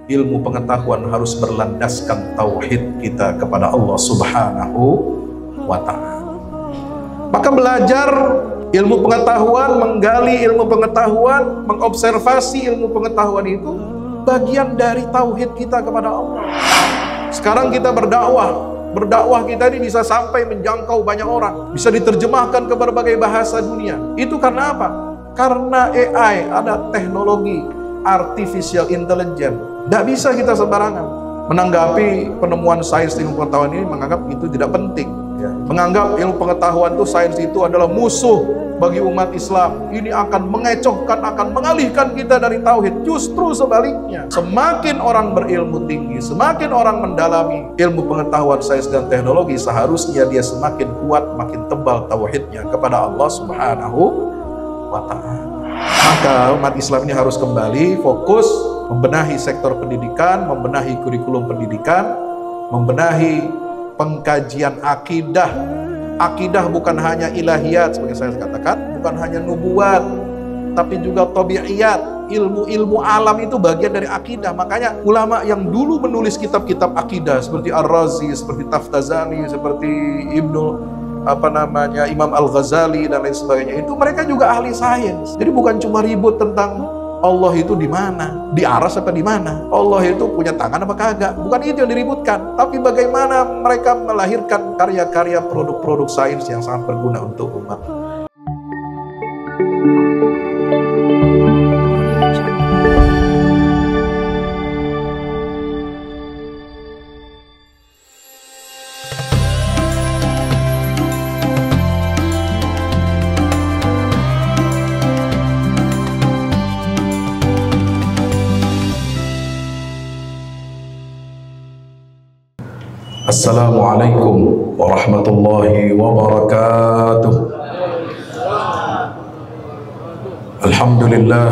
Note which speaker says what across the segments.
Speaker 1: ilmu pengetahuan harus berlandaskan tauhid kita kepada Allah Subhanahu wa ta'ala. Maka belajar ilmu pengetahuan, menggali ilmu pengetahuan, mengobservasi ilmu pengetahuan itu bagian dari tauhid kita kepada Allah. Sekarang kita berdakwah kita ini bisa sampai menjangkau banyak orang, bisa diterjemahkan ke berbagai bahasa dunia. Itu karena apa? Karena AI, ada teknologi artificial intelligence. Tidak bisa kita sembarangan menanggapi penemuan sains ilmu pengetahuan ini, menganggap itu tidak penting ya. Menganggap ilmu pengetahuan itu, sains itu adalah musuh bagi umat Islam. Ini akan mengecohkan, akan mengalihkan kita dari tauhid. Justru sebaliknya, semakin orang berilmu tinggi, semakin orang mendalami ilmu pengetahuan sains dan teknologi, seharusnya dia semakin kuat, makin tebal tauhidnya kepada Allah Subhanahu wa ta'ala. Maka umat Islam ini harus kembali fokus membenahi sektor pendidikan, membenahi kurikulum pendidikan, membenahi pengkajian akidah. Akidah bukan hanya ilahiyat seperti saya katakan, bukan hanya nubuat, tapi juga tabi'iyat. Ilmu-ilmu alam itu bagian dari akidah. Makanya ulama yang dulu menulis kitab-kitab akidah seperti Ar-Razi, seperti Taftazani, seperti Imam Al-Ghazali dan lain sebagainya, itu mereka juga ahli sains. Jadi bukan cuma ribut tentang Allah itu di mana, di aras apa di mana, Allah itu punya tangan apa kagak, bukan itu yang diributkan, tapi bagaimana mereka melahirkan karya-karya produk-produk sains yang sangat berguna untuk umat. Assalamualaikum warahmatullahi wabarakatuh. Alhamdulillah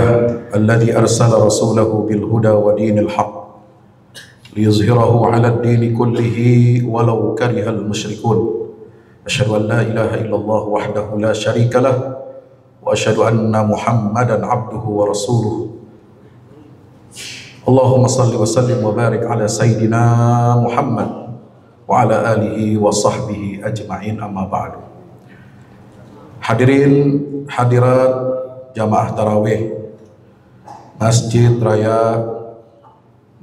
Speaker 1: alladzi arsala rasulahu bil huda wa dinil haqq liyuzhirahu 'ala ad-din kullihi walau karihal musyrikun. Asyhadu an la ilaha illallah wahdahu la syarika lah wa asyhadu anna Muhammadan 'abduhu wa rasuluh. Allahumma shalli wa sallim wa barik ala sayyidina Muhammad wa ala alihi wa sahbihi ajma'in, amma ba'du. Hadirin hadirat jamaah tarawih Masjid Raya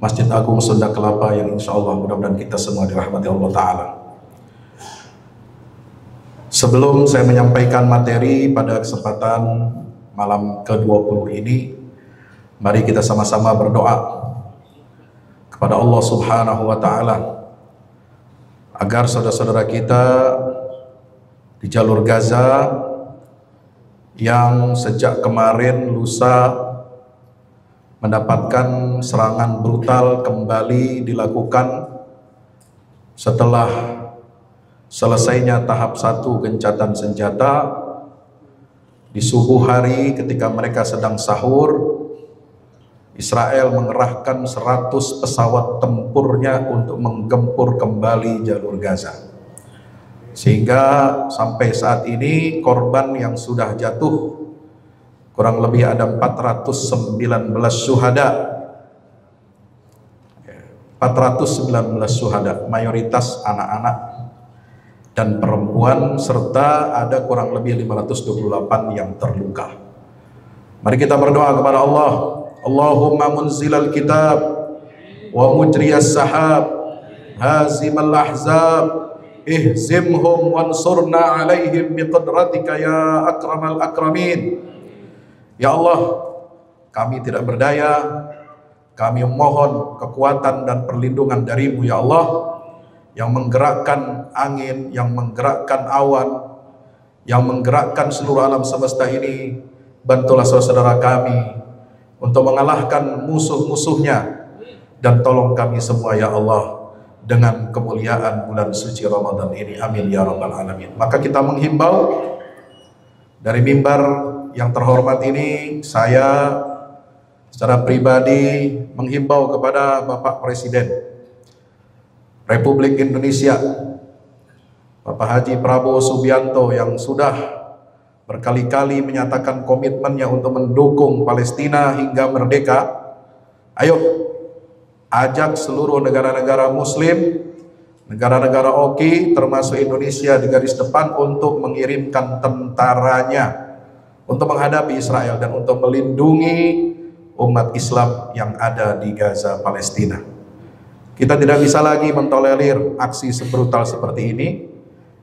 Speaker 1: Masjid Agung Sunda Kelapa yang insyaallah mudah-mudahan kita semua dirahmati Allah Ta'ala. Sebelum saya menyampaikan materi pada kesempatan malam ke-20 ini, mari kita sama-sama berdoa kepada Allah Subhanahu wa Ta'ala agar saudara-saudara kita di jalur Gaza yang sejak kemarin lusa mendapatkan serangan brutal kembali dilakukan setelah selesainya tahap 1 gencatan senjata di subuh hari ketika mereka sedang sahur. Israel mengerahkan 100 pesawat tempurnya untuk menggempur kembali jalur Gaza, sehingga sampai saat ini korban yang sudah jatuh kurang lebih ada 419 syuhada. 419 syuhada, mayoritas anak-anak dan perempuan, serta ada kurang lebih 528 yang terluka. Mari kita berdoa kepada Allah. Allahumma munzilal kitab wa mujriyas sahab hazimal ahzab ihzimhum wansurna alaihim biqadratika ya akramal akramin. Ya Allah, kami tidak berdaya, kami mohon kekuatan dan perlindungan darimu ya Allah, yang menggerakkan angin, yang menggerakkan awan, yang menggerakkan seluruh alam semesta ini. Bantulah saudara-saudara kami untuk mengalahkan musuh-musuhnya, dan tolong kami semua ya Allah dengan kemuliaan bulan suci Ramadan ini, amin ya rabbal alamin. Maka kita menghimbau dari mimbar yang terhormat ini, saya secara pribadi menghimbau kepada Bapak Presiden Republik Indonesia, Bapak Haji Prabowo Subianto, yang sudah berkali-kali menyatakan komitmennya untuk mendukung Palestina hingga merdeka. Ayo ajak seluruh negara-negara muslim, negara-negara oki termasuk Indonesia di garis depan untuk mengirimkan tentaranya untuk menghadapi Israel dan untuk melindungi umat Islam yang ada di Gaza, Palestina. Kita tidak bisa lagi mentolerir aksi sebrutal seperti ini.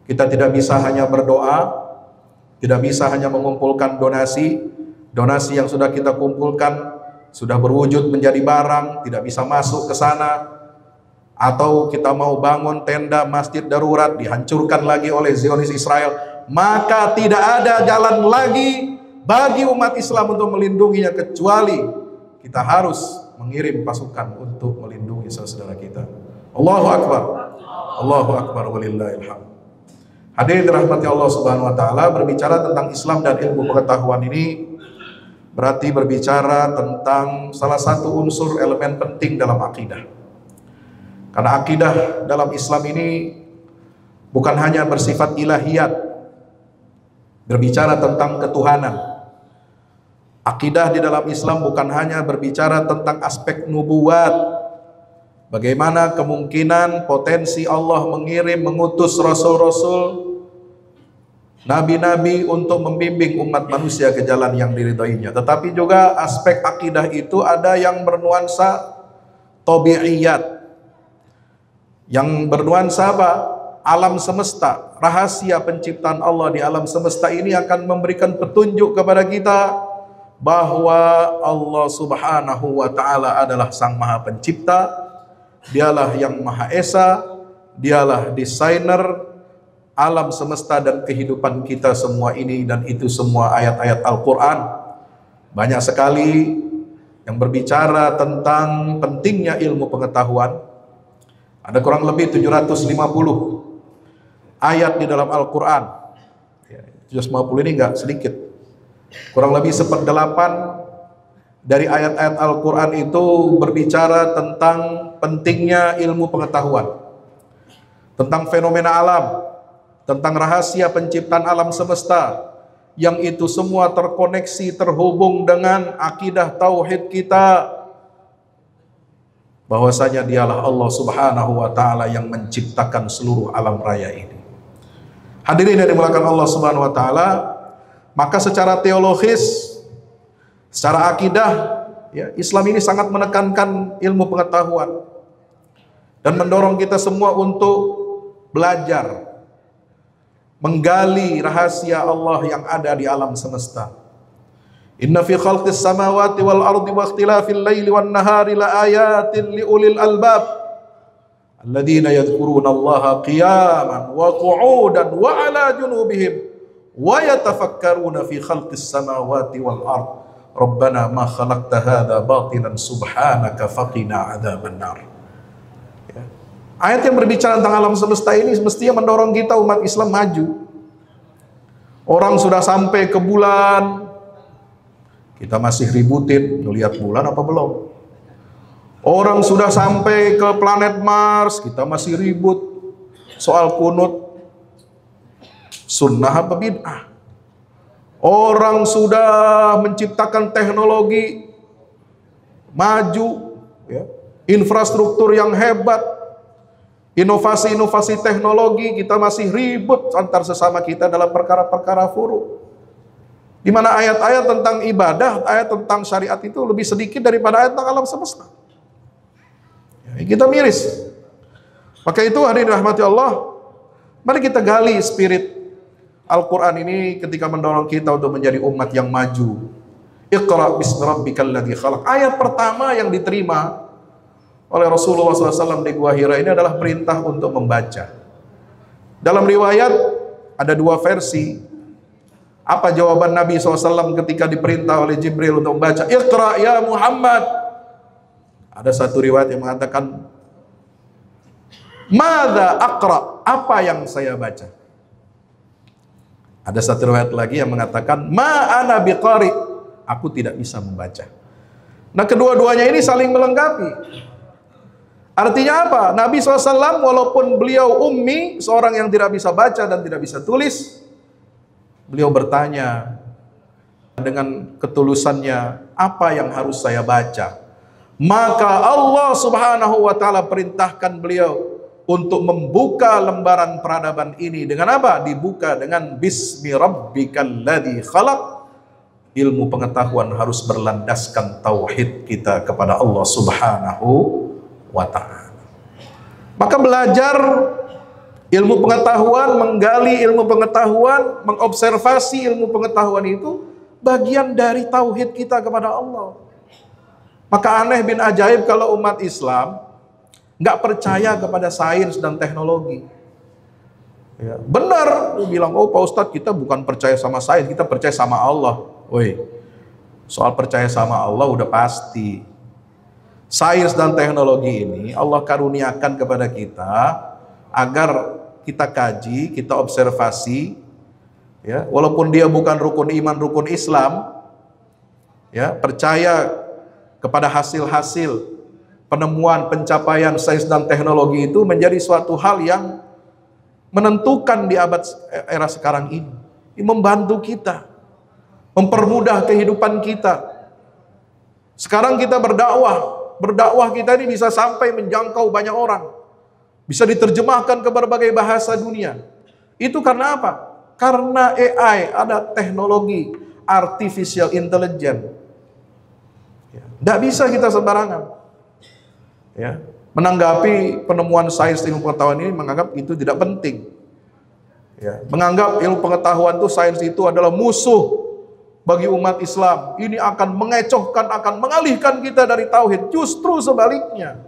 Speaker 1: Kita tidak bisa hanya berdoa, tidak bisa hanya mengumpulkan donasi yang sudah kita kumpulkan sudah berwujud menjadi barang, tidak bisa masuk ke sana. Atau kita mau bangun tenda masjid darurat, dihancurkan lagi oleh Zionis Israel, maka tidak ada jalan lagi bagi umat Islam untuk melindunginya kecuali kita harus mengirim pasukan untuk melindungi saudara kita. Allahu Akbar, Allahu Akbar, walillahil hamd. Hadirin dirahmati Allah Subhanahu wa taala, berbicara tentang Islam dan ilmu pengetahuan ini berarti berbicara tentang salah satu unsur elemen penting dalam akidah. Karena akidah dalam Islam ini bukan hanya bersifat ilahiyat, berbicara tentang ketuhanan. Akidah di dalam Islam bukan hanya berbicara tentang aspek nubuat, bagaimana kemungkinan potensi Allah mengirim, mengutus rasul-rasul, nabi-nabi untuk membimbing umat manusia ke jalan yang diridhoinya. Tetapi juga aspek akidah itu ada yang bernuansa tabi'iyat, yang bernuansa apa? Alam semesta, rahasia penciptaan Allah di alam semesta ini akan memberikan petunjuk kepada kita bahwa Allah Subhanahu wa taala adalah Sang Maha Pencipta, Dialah yang Maha Esa, Dialah desainer alam semesta dan kehidupan kita semua ini, dan itu semua ayat-ayat Al-Quran. Banyak sekali yang berbicara tentang pentingnya ilmu pengetahuan. Ada kurang lebih 750 ayat di dalam Al-Quran. 750 ini enggak sedikit. Kurang lebih 1/8 dari ayat-ayat Al-Quran itu berbicara tentang pentingnya ilmu pengetahuan, tentang fenomena alam, tentang rahasia penciptaan alam semesta, yang itu semua terkoneksi, terhubung dengan akidah tauhid kita, bahwasanya Dialah Allah Subhanahu wa taala yang menciptakan seluruh alam raya ini. Hadirin yang dimuliakan Allah Subhanahu wa taala, maka secara teologis, secara akidah, ya, Islam ini sangat menekankan ilmu pengetahuan dan mendorong kita semua untuk belajar, menggali rahasia Allah yang ada di alam semesta. Inna fi khalqis samawati wal ardi wa ikhtilafil laili wan nahari la ayatin li ulil albab alladzina yadhkuruna Allaha qiyaman wa qu'udan wa ala junubihim wa yatafakkaruna fi khalqis samawati wal ard rabbana ma khalaqta hadza batilan subhanaka faqina adzabannar. Ya. Ayat yang berbicara tentang alam semesta ini mestinya mendorong kita umat Islam maju. Orang sudah sampai ke bulan, kita masih ributin ngelihat bulan apa belum. Orang sudah sampai ke planet Mars, kita masih ribut soal kunut sunnah apa bid'ah. Orang sudah menciptakan teknologi maju, ya, infrastruktur yang hebat, inovasi-inovasi teknologi, kita masih ribut antar sesama kita dalam perkara-perkara furu'. Di mana ayat-ayat tentang ibadah, ayat tentang syariat itu lebih sedikit daripada ayat tentang alam semesta. Ya, kita miris. Maka itu hadirin rahmati Allah, mari kita gali spirit Al-Quran ini ketika mendorong kita untuk menjadi umat yang maju. Iqra bismi rabbikal ladzi khalaq. Ayat pertama yang diterima oleh Rasulullah SAW di Gua Hira ini adalah perintah untuk membaca. Dalam riwayat ada dua versi. Apa jawaban Nabi SAW ketika diperintah oleh Jibril untuk membaca? Iqra ya Muhammad. Ada satu riwayat yang mengatakan, Madza aqra? Apa yang saya baca? Ada satu riwayat lagi yang mengatakan, Ma ana biqari. Aku tidak bisa membaca. Nah, kedua-duanya ini saling melengkapi. Artinya apa? Nabi SAW walaupun beliau ummi, seorang yang tidak bisa baca dan tidak bisa tulis, beliau bertanya dengan ketulusannya, apa yang harus saya baca? Maka Allah Subhanahu wa taala perintahkan beliau untuk membuka lembaran peradaban ini dengan apa? Dibuka dengan bismi rabbikal ladzi khalaq. Ilmu pengetahuan harus berlandaskan tauhid kita kepada Allah Subhanahu wa taala. Maka belajar ilmu pengetahuan, menggali ilmu pengetahuan, mengobservasi ilmu pengetahuan itu bagian dari tauhid kita kepada Allah. Maka aneh bin ajaib kalau umat Islam nggak percaya kepada sains dan teknologi. Ya, benar, bilang, oh Pak Ustadz kita bukan percaya sama sains, kita percaya sama Allah. Woi, soal percaya sama Allah udah pasti. Sains dan teknologi ini Allah karuniakan kepada kita agar kita kaji, kita observasi, ya, walaupun dia bukan rukun iman, rukun Islam, ya, percaya kepada hasil-hasil penemuan, pencapaian sains dan teknologi itu menjadi suatu hal yang menentukan di abad era sekarang ini. Ini membantu kita, mempermudah kehidupan kita. Sekarang kita berdakwah kita ini bisa sampai menjangkau banyak orang, bisa diterjemahkan ke berbagai bahasa dunia. Itu karena apa? Karena AI, ada teknologi artificial intelligence. Tidak bisa kita sembarangan, ya, menanggapi penemuan sains ilmu pengetahuan ini, menganggap itu tidak penting, ya, menganggap ilmu pengetahuan itu, sains itu adalah musuh bagi umat Islam. Ini akan mengecohkan, akan mengalihkan kita dari tauhid. Justru sebaliknya,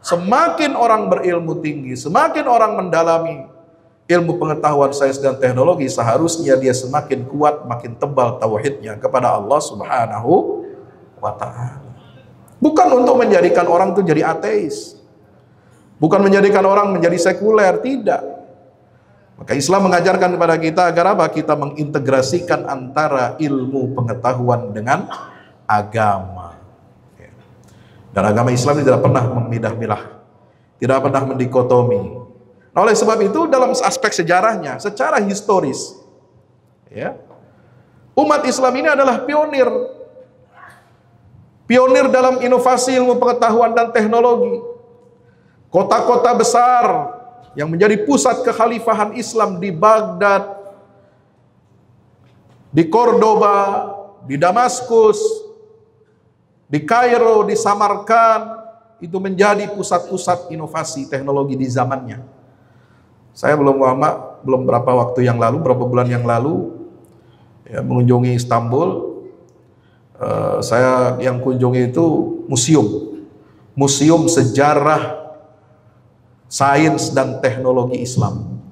Speaker 1: semakin orang berilmu tinggi, semakin orang mendalami ilmu pengetahuan sains dan teknologi, seharusnya dia semakin kuat, makin tebal tauhidnya kepada Allah Subhanahu wa ta'ala. Bukan untuk menjadikan orang itu jadi ateis, bukan menjadikan orang menjadi sekuler, tidak. Maka Islam mengajarkan kepada kita agar apa? Kita mengintegrasikan antara ilmu pengetahuan dengan agama. Dan agama Islam tidak pernah memilah-milah, tidak pernah mendikotomi. Nah, oleh sebab itu dalam aspek sejarahnya, secara historis, ya, umat Islam ini adalah pionir dalam inovasi ilmu pengetahuan dan teknologi. Kota-kota besar yang menjadi pusat kekhalifahan Islam di Baghdad, di Cordoba, di Damaskus, di Kairo, di Samarkand, itu menjadi pusat-pusat inovasi teknologi di zamannya. Saya belum berapa waktu yang lalu, berapa bulan yang lalu, ya, mengunjungi Istanbul. Saya yang kunjungi itu museum sejarah sains dan teknologi Islam.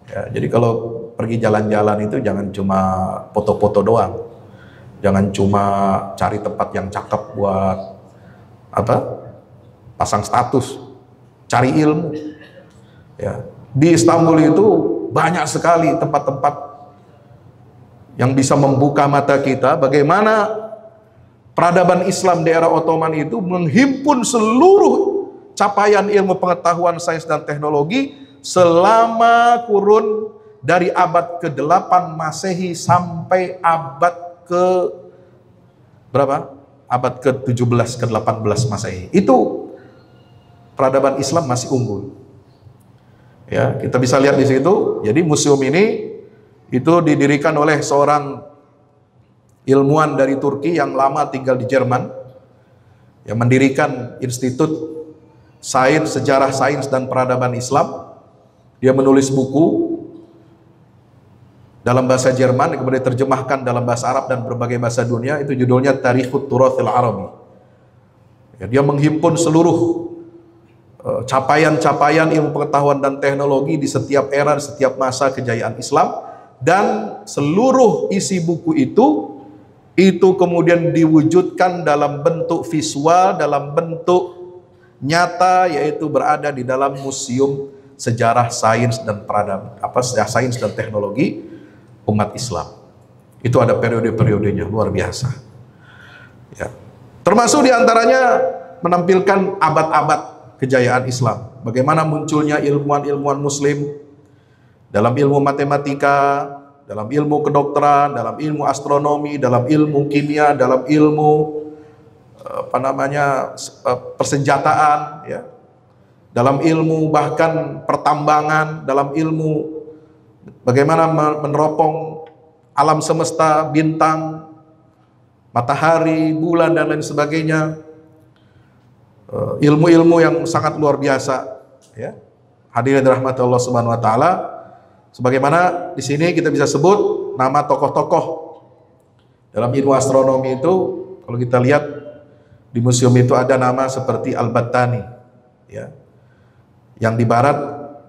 Speaker 1: Ya, jadi kalau pergi jalan-jalan itu jangan cuma foto-foto doang, jangan cuma cari tempat yang cakep buat apa, pasang status, cari ilmu. Ya, di Istanbul itu banyak sekali tempat-tempat yang bisa membuka mata kita bagaimana peradaban Islam di era Ottoman itu menghimpun seluruh capaian ilmu pengetahuan sains dan teknologi selama kurun dari abad ke-8 Masehi sampai abad ke berapa? Abad ke-17 ke-18 Masehi. Itu peradaban Islam masih unggul. Ya, kita bisa lihat di situ. Jadi museum ini itu didirikan oleh seorang ilmuwan dari Turki yang lama tinggal di Jerman, yang mendirikan Institut Sains, Sejarah Sains dan Peradaban Islam. Dia menulis buku dalam bahasa Jerman, kemudian diterjemahkan dalam bahasa Arab dan berbagai bahasa dunia. Itu judulnya Tarikhut Turathil Arabi. Ya, dia menghimpun seluruh capaian-capaian ilmu pengetahuan dan teknologi di setiap era, di setiap masa kejayaan Islam. Dan seluruh isi buku itu kemudian diwujudkan dalam bentuk visual, dalam bentuk nyata, yaitu berada di dalam Museum Sejarah Sains dan Peradaban, Sains dan Teknologi umat Islam. Itu ada periode-periodenya luar biasa. Ya. Termasuk diantaranya menampilkan abad-abad kejayaan Islam. Bagaimana munculnya ilmuwan-ilmuwan Muslim dalam ilmu matematika, dalam ilmu kedokteran, dalam ilmu astronomi, dalam ilmu kimia, dalam ilmu persenjataan, ya, dalam ilmu bahkan pertambangan, dalam ilmu bagaimana meneropong alam semesta, bintang, matahari, bulan dan lain sebagainya. Ilmu-ilmu yang sangat luar biasa, ya. Hadirin dirahmati Allah Subhanahu wa taala. Sebagaimana di sini kita bisa sebut nama tokoh-tokoh dalam ilmu astronomi itu. Kalau kita lihat di museum itu ada nama seperti Al-Battani, ya, yang di barat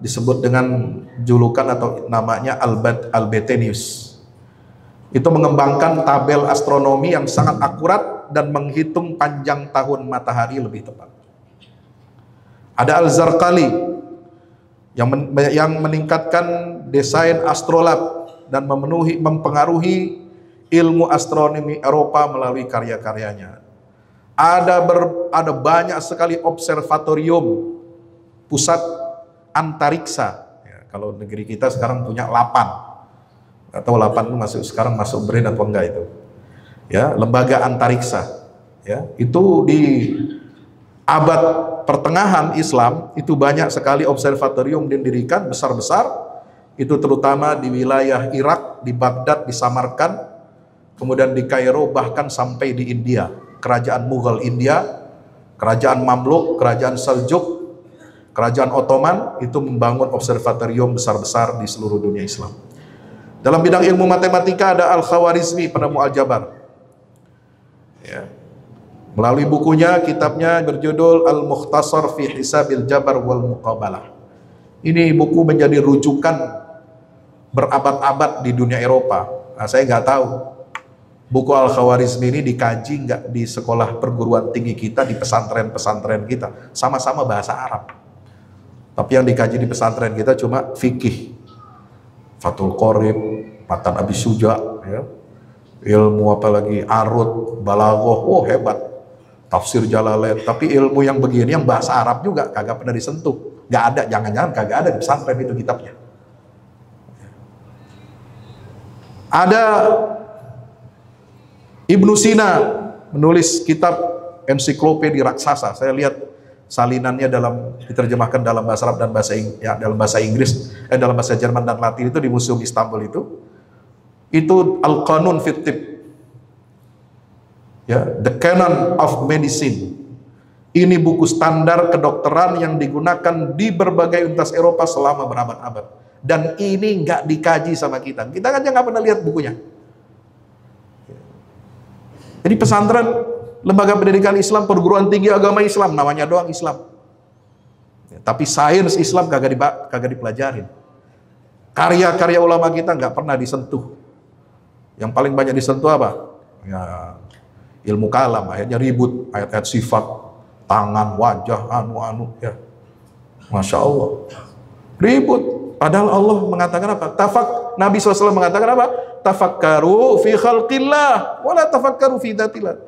Speaker 1: disebut dengan julukan atau namanya Al-Bettinius. Itu mengembangkan tabel astronomi yang sangat akurat dan menghitung panjang tahun matahari lebih tepat. Ada Al-Zarqali yang meningkatkan desain astrolab dan mempengaruhi ilmu astronomi Eropa melalui karya-karyanya. Ada banyak sekali observatorium, pusat antariksa. Ya, kalau negeri kita sekarang punya 8. Atau 8 itu sekarang masuk BRIN atau enggak itu. Ya, lembaga antariksa. Ya, itu di abad pertengahan Islam itu banyak sekali observatorium didirikan besar-besar, itu terutama di wilayah Irak, di Baghdad, di Samarkand, kemudian di Kairo, bahkan sampai di India, kerajaan Mughal India, kerajaan Mamluk, kerajaan Seljuk, kerajaan Ottoman itu membangun observatorium besar-besar di seluruh dunia Islam. Dalam bidang ilmu matematika ada Al-Khawarizmi, penemu aljabar. Ya. Melalui bukunya, kitabnya berjudul Al-Mukhtasar fi Hisabil Jabar wal Muqabalah. Ini buku menjadi rujukan berabad-abad di dunia Eropa. Nah, saya nggak tahu buku Al-Khawarizmi ini dikaji nggak di sekolah perguruan tinggi kita, di pesantren-pesantren kita. Sama-sama bahasa Arab. Tapi yang dikaji di pesantren kita cuma fikih, Fathul Qorib, Matan Abi Suja, ya. Ilmu apalagi Arud, Balaghah, oh hebat. Tafsir Jalalain, tapi ilmu yang begini, yang bahasa Arab juga kagak pernah disentuh. Nggak ada, jangan-jangan kagak ada di pesantren itu kitabnya. Ada Ibnu Sina menulis kitab ensiklopedia raksasa. Saya lihat salinannya diterjemahkan dalam bahasa Arab dan dalam bahasa Inggris, dalam bahasa Jerman dan Latin itu di Museum Istanbul itu. Itu Al-Qanun fit Tibb. Ya, The Canon of Medicine. Ini buku standar kedokteran yang digunakan di berbagai universitas Eropa selama berabad-abad. Dan ini nggak dikaji sama kita. Kita kan nggak pernah lihat bukunya. Jadi pesantren, lembaga pendidikan Islam, perguruan tinggi agama Islam, namanya doang Islam. Ya, tapi sains Islam kagak dipelajarin. Karya-karya ulama kita nggak pernah disentuh. Yang paling banyak disentuh apa? Ya, ilmu kalam, akhirnya ribut, ayat-ayat sifat, tangan, wajah, anu, ya. Masya Allah. Ribut. Padahal Allah mengatakan apa? Nabi SAW mengatakan apa? Tafakkaru fi khalqillah, wala tafakkaru fi dzatillah.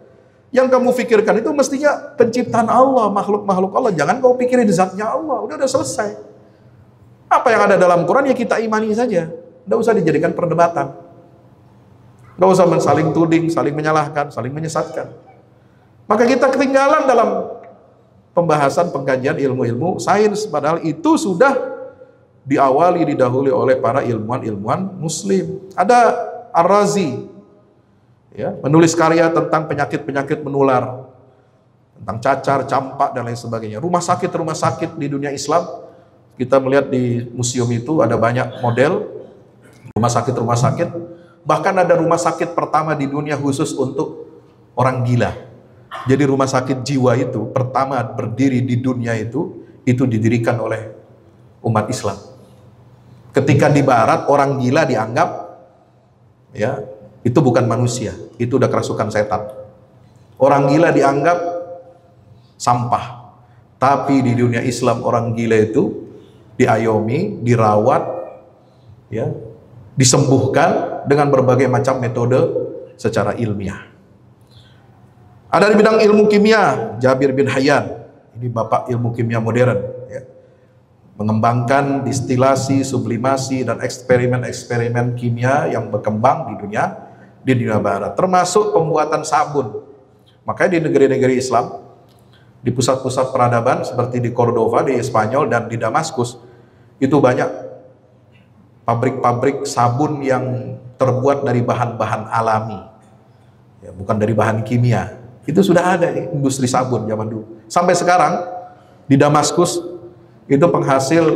Speaker 1: Yang kamu pikirkan itu mestinya penciptaan Allah, makhluk-makhluk Allah. Jangan kau pikirin zatnya Allah. Udah selesai. Apa yang ada dalam Quran ya kita imani saja. Tidak usah dijadikan perdebatan. Nggak usah saling tuding, saling menyalahkan, saling menyesatkan. Maka kita ketinggalan dalam pembahasan pengkajian ilmu-ilmu sains, padahal itu sudah didahului oleh para ilmuwan-ilmuwan muslim. Ada Ar-Razi, ya, menulis karya tentang penyakit-penyakit menular, tentang cacar, campak, dan lain sebagainya. Rumah sakit di dunia Islam, kita melihat di museum itu ada banyak model rumah sakit. Bahkan ada rumah sakit pertama di dunia khusus untuk orang gila. Jadi rumah sakit jiwa itu pertama berdiri di dunia itu didirikan oleh umat Islam. Ketika di barat orang gila dianggap, ya, itu bukan manusia, itu udah kerasukan setan. Orang gila dianggap sampah. Tapi di dunia Islam orang gila itu diayomi, dirawat, ya, disembuhkan dengan berbagai macam metode secara ilmiah. Ada di bidang ilmu kimia, Jabir bin Hayyan, ini bapak ilmu kimia modern, ya, mengembangkan distilasi, sublimasi, dan eksperimen-eksperimen kimia yang berkembang di dunia barat, termasuk pembuatan sabun. Makanya di negeri-negeri Islam, di pusat-pusat peradaban seperti di Cordova, di Spanyol, dan di Damaskus, itu banyak pabrik-pabrik sabun yang terbuat dari bahan-bahan alami, ya, bukan dari bahan kimia. Itu sudah ada industri sabun zaman dulu. Sampai sekarang di Damaskus itu penghasil,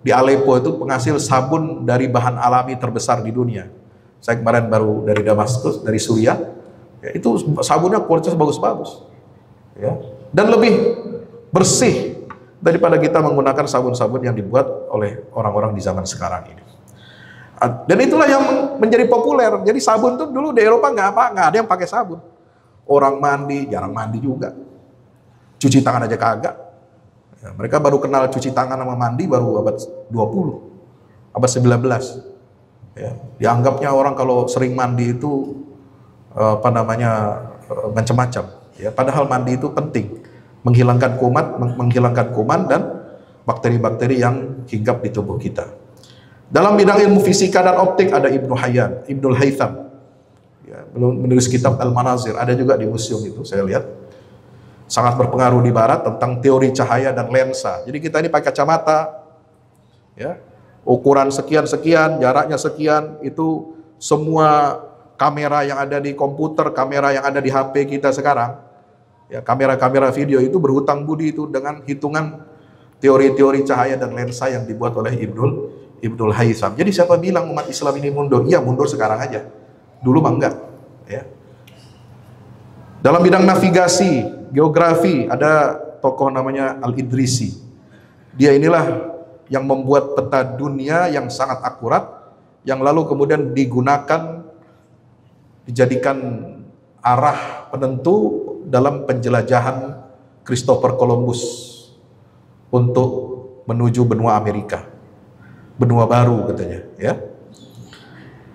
Speaker 1: di Aleppo itu penghasil sabun dari bahan alami terbesar di dunia. Saya kemarin baru dari Damaskus, dari Suriah, ya, itu sabunnya kualitas bagus-bagus, ya, dan lebih bersih daripada kita menggunakan sabun-sabun yang dibuat oleh orang-orang di zaman sekarang ini. Dan itulah yang menjadi populer. Jadi sabun tuh dulu di Eropa nggak ada yang pakai sabun. Orang mandi jarang mandi juga, cuci tangan aja kagak. Ya, mereka baru kenal cuci tangan sama mandi baru abad 20, abad 19. Ya, dianggapnya orang kalau sering mandi itu macam-macam. Ya, padahal mandi itu penting, menghilangkan kuman dan bakteri-bakteri yang hinggap di tubuh kita. Dalam bidang ilmu fisika dan optik ada Ibnu Haytham, ya, menulis kitab Al-Manazir, ada juga di museum itu saya lihat. Sangat berpengaruh di barat tentang teori cahaya dan lensa. Jadi kita ini pakai kacamata, ya, ukuran sekian-sekian, jaraknya sekian, itu semua kamera yang ada di komputer, kamera yang ada di HP kita sekarang, ya, kamera-kamera video itu berhutang budi itu dengan hitungan teori-teori cahaya dan lensa yang dibuat oleh Ibnu Haytham. Jadi siapa bilang umat Islam ini mundur? Iya, mundur sekarang aja. Dulu mah enggak, ya. Dalam bidang navigasi, geografi, ada tokoh namanya Al-Idrisi. Dia inilah yang membuat peta dunia yang sangat akurat, yang lalu kemudian dijadikan arah penentu dalam penjelajahan Christopher Columbus untuk menuju benua Amerika, benua baru katanya, ya.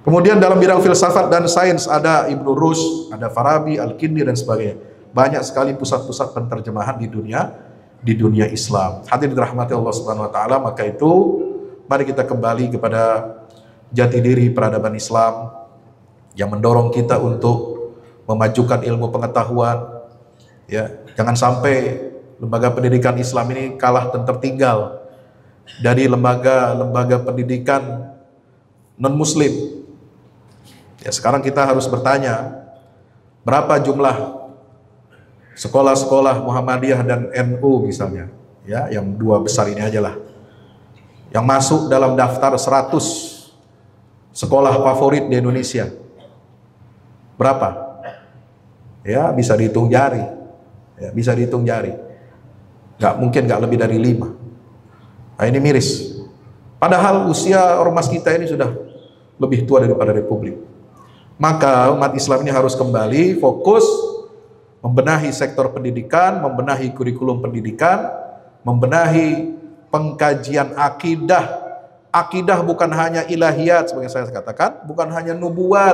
Speaker 1: Kemudian dalam bidang filsafat dan sains ada Ibnu Rushd, ada Farabi, Al-Kindi dan sebagainya. Banyak sekali pusat-pusat penterjemahan di dunia Islam. Hadirin dirahmati Allah Subhanahu wa taala, maka itu mari kita kembali kepada jati diri peradaban Islam yang mendorong kita untuk memajukan ilmu pengetahuan, ya. Jangan sampai lembaga pendidikan Islam ini kalah dan tertinggal dari lembaga pendidikan non-muslim. Ya, sekarang kita harus bertanya, berapa jumlah sekolah-sekolah Muhammadiyah dan NU misalnya, ya, yang dua besar ini aja lah, yang masuk dalam daftar 100 sekolah favorit di Indonesia. Berapa? Ya, bisa dihitung jari. Ya, bisa dihitung jari. Mungkin nggak lebih dari 5. Nah, ini miris. Padahal usia ormas kita ini sudah lebih tua daripada Republik. Maka umat Islam ini harus kembali fokus membenahi sektor pendidikan, membenahi kurikulum pendidikan, membenahi pengkajian akidah. Akidah bukan hanya ilahiyat sebagai saya katakan, bukan hanya nubuat,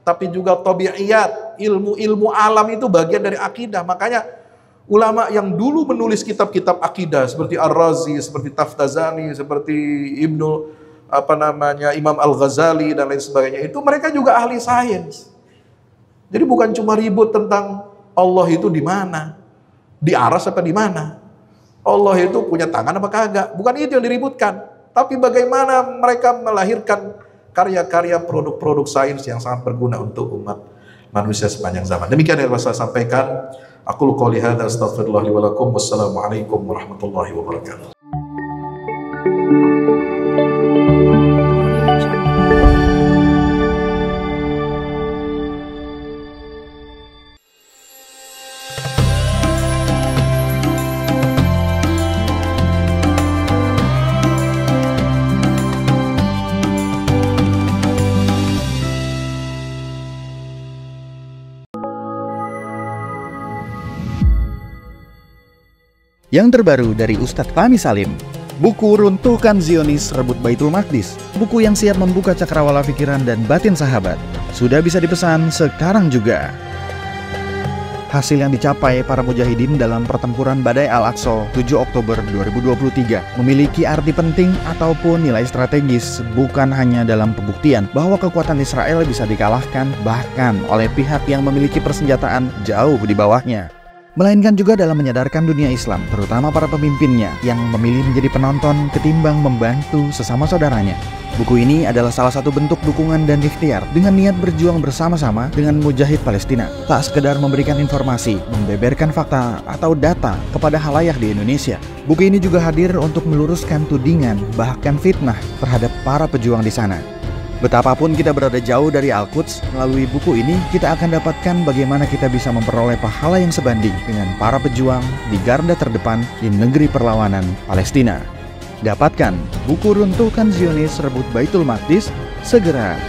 Speaker 1: tapi juga tabi'iyat. Ilmu-ilmu alam itu bagian dari akidah. Makanya ulama yang dulu menulis kitab-kitab akidah seperti Ar-Razi, seperti Taftazani, seperti Imam Al-Ghazali dan lain sebagainya, itu mereka juga ahli sains. Jadi bukan cuma ribut tentang Allah itu di mana, di aras apa di mana, Allah itu punya tangan apa kagak, bukan itu yang diributkan, tapi bagaimana mereka melahirkan karya-karya produk-produk sains yang sangat berguna untuk umat manusia sepanjang zaman. Demikian yang saya sampaikan. Aqulu qouli hadza astaghfirullah li wa lakum. Wassalamualaikum warahmatullahi wabarakatuh.
Speaker 2: Yang terbaru dari Ustadz Fahmi Salim, buku Runtuhkan Zionis Rebut Baitul Maqdis, buku yang siap membuka cakrawala pikiran dan batin sahabat, sudah bisa dipesan sekarang juga. hasil yang dicapai para mujahidin dalam pertempuran Badai Al-Aqsa 7 Oktober 2023 memiliki arti penting ataupun nilai strategis, bukan hanya dalam pembuktian bahwa kekuatan Israel bisa dikalahkan bahkan oleh pihak yang memiliki persenjataan jauh di bawahnya, melainkan juga dalam menyadarkan dunia Islam, terutama para pemimpinnya yang memilih menjadi penonton ketimbang membantu sesama saudaranya. Buku ini adalah salah satu bentuk dukungan dan ikhtiar dengan niat berjuang bersama-sama dengan mujahid Palestina. Tak sekedar memberikan informasi, membeberkan fakta atau data kepada khalayak di Indonesia. Buku ini juga hadir untuk meluruskan tudingan bahkan fitnah terhadap para pejuang di sana. Betapapun kita berada jauh dari Al-Quds, melalui buku ini kita akan dapatkan bagaimana kita bisa memperoleh pahala yang sebanding dengan para pejuang di garda terdepan di negeri perlawanan Palestina. Dapatkan buku Runtuhkan Zionis Rebut Baitul Maqdis segera.